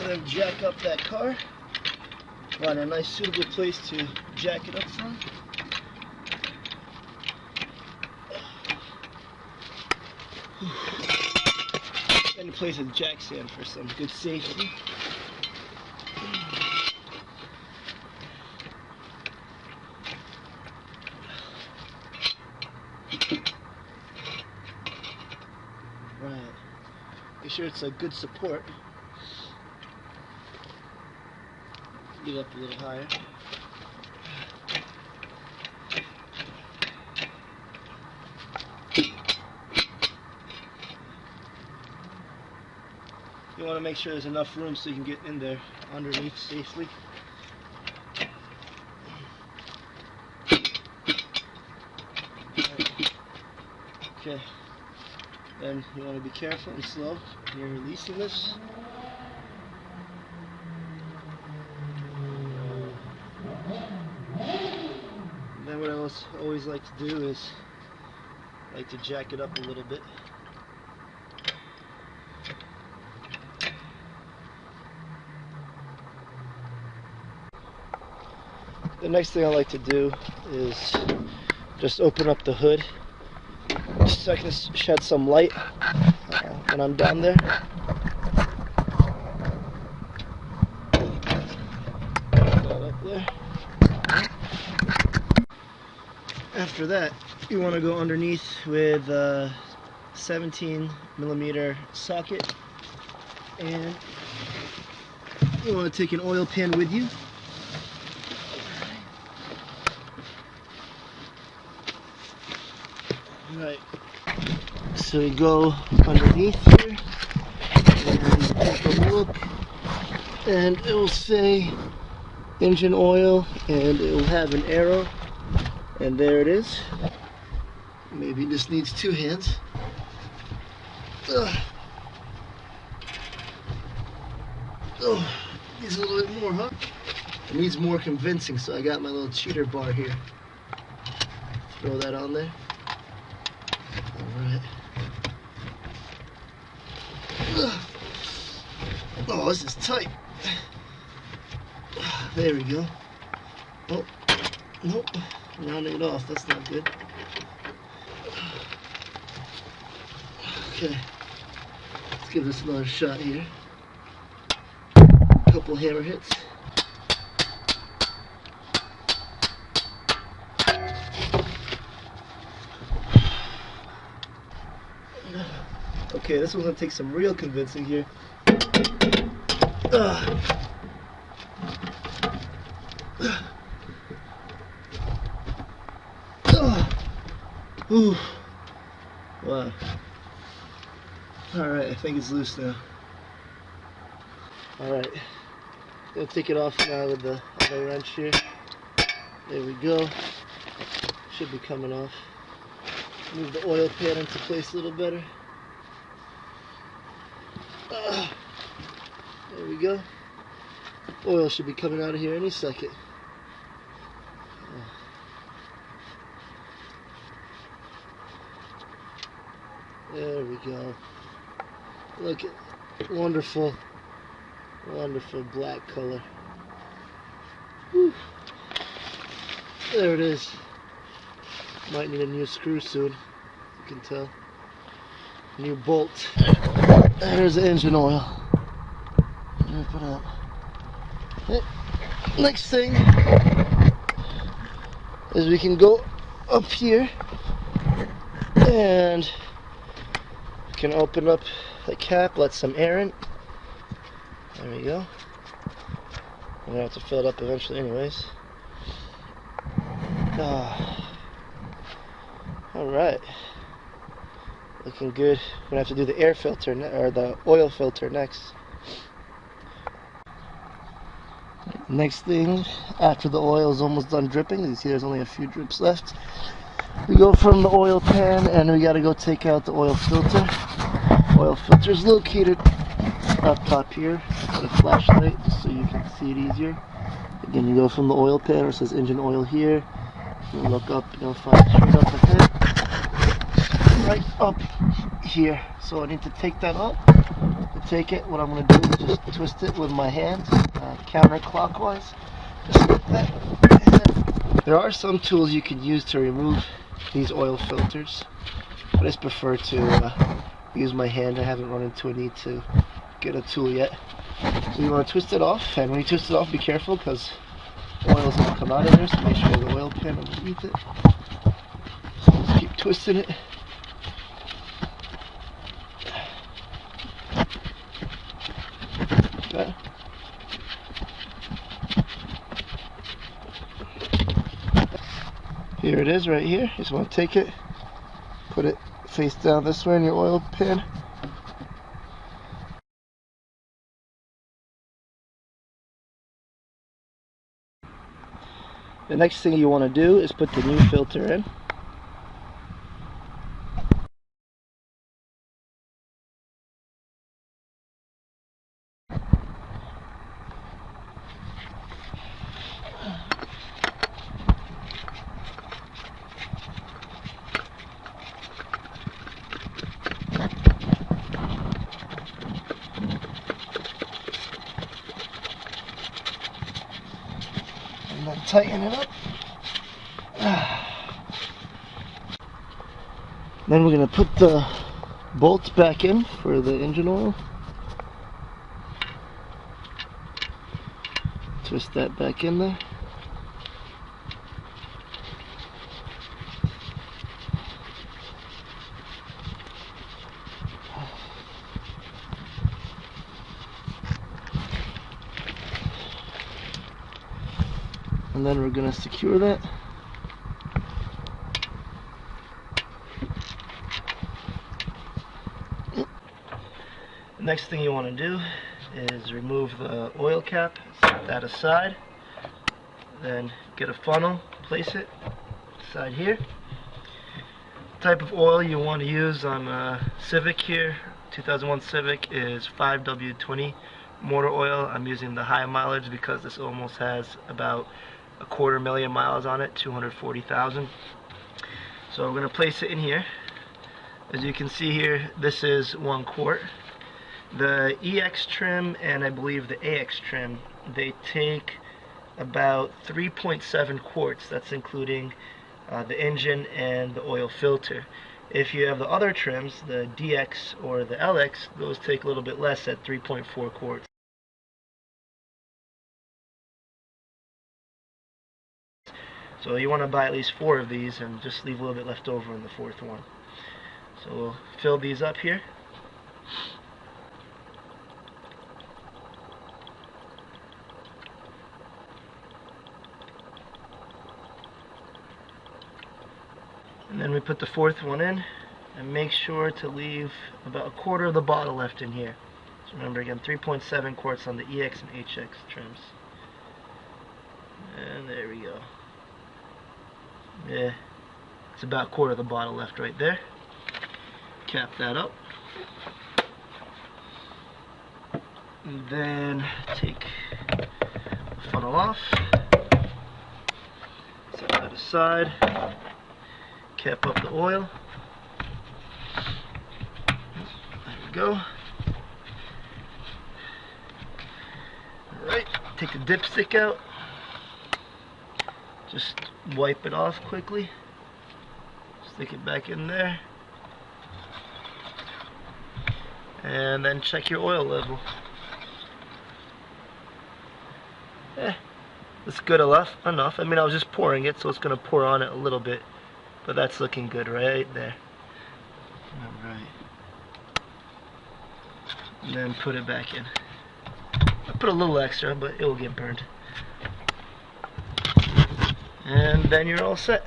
gonna jack up that car. Find a nice suitable place to jack it up from. Any place with jack stand for some good safety. Right. Make sure it's a good support. Get it up a little higher. You want to make sure there's enough room so you can get in there underneath safely. Okay. Then you want to be careful and slow when you're releasing this. And then what I always like to do is like to jack it up a little bit. The next thing I like to do is just open up the hood just so I can shed some light when I'm down there. That up there. After that, you want to go underneath with a 17mm socket, and you want to take an oil pan with you. Right, so we go underneath here and take a look, and it will say engine oil, and it will have an arrow, and there it is. Maybe it just needs two hands. Oh, needs a little bit more, huh? It needs more convincing, so I got my little cheater bar here. Throw that on there. Alright. Oh, this is tight. There we go. Oh, nope. Rounding it off. That's not good. Okay. Let's give this another shot here. A couple hammer hits. Okay, this one's gonna take some real convincing here. Ooh. Wow. Alright, I think it's loose now. Alright. Gonna take it off now with the other wrench here. There we go. Should be coming off. Move the oil pan into place a little better. There we go. Oil should be coming out of here any second. There we go. Look at wonderful, wonderful black color. Whew. There it is. Might need a new screw soon. You can tell. New bolt. There's the engine oil. Rip it up. Next thing is we can go up here and can open up the cap, let some air in. There we go. I'm gonna have to fill it up eventually anyways. Alright. Looking good. We're gonna have to do the air filter or the oil filter next. Next thing, after the oil is almost done dripping, you see there's only a few drips left. We go from the oil pan and we gotta go take out the oil filter. Oil filter is located up top here with a flashlight just so you can see it easier. Again, you go from the oil pan where it says engine oil here. You look up, you'll find straight up ahead. Right up here. So I need to take that up. The take it, what I'm going to do is just twist it with my hand, counterclockwise, just like that. And there are some tools you can use to remove these oil filters, but I just prefer to use my hand. I haven't run into a need to get a tool yet. So you want to twist it off, and when you twist it off, be careful because oil's going to come out of there, so make sure you have the oil pan underneath it. So just keep twisting it. Okay. Here it is right here. You just want to take it, put it face down this way in your oil pan. The next thing you want to do is put the new filter in. And then tighten it up. Then we're going to put the bolts back in for the engine oil. Twist that back in there. And then we're going to secure that. The next thing you want to do is remove the oil cap, set that aside, then get a funnel, place it inside here. The type of oil you want to use on a Civic here, 2001 Civic, is 5W20 motor oil. I'm using the high mileage because this almost has about 250,000 miles on it, 240,000. So we're going to place it in here. As you can see here, this is 1 quart. The EX trim and I believe the AX trim, they take about 3.7 quarts. That's including the engine and the oil filter. If you have the other trims, the DX or the LX, those take a little bit less at 3.4 quarts. So you want to buy at least 4 of these and just leave a little bit left over in the 4th one. So we'll fill these up here. And then we put the 4th one in and make sure to leave about 1/4 of the bottle left in here. So remember again, 3.7 quarts on the EX and HX trims. And there we go. Yeah, it's about 1/4 of the bottle left right there. Cap that up. And then take the funnel off. Set that aside. Cap up the oil. There we go. Alright, take the dipstick out. Just wipe it off quickly. Stick it back in there. And then check your oil level. It's good enough. I mean, I was just pouring it, so it's going to pour on it a little bit. But that's looking good right there. Alright. And then put it back in. I put a little extra, but it will get burned. And then you're all set.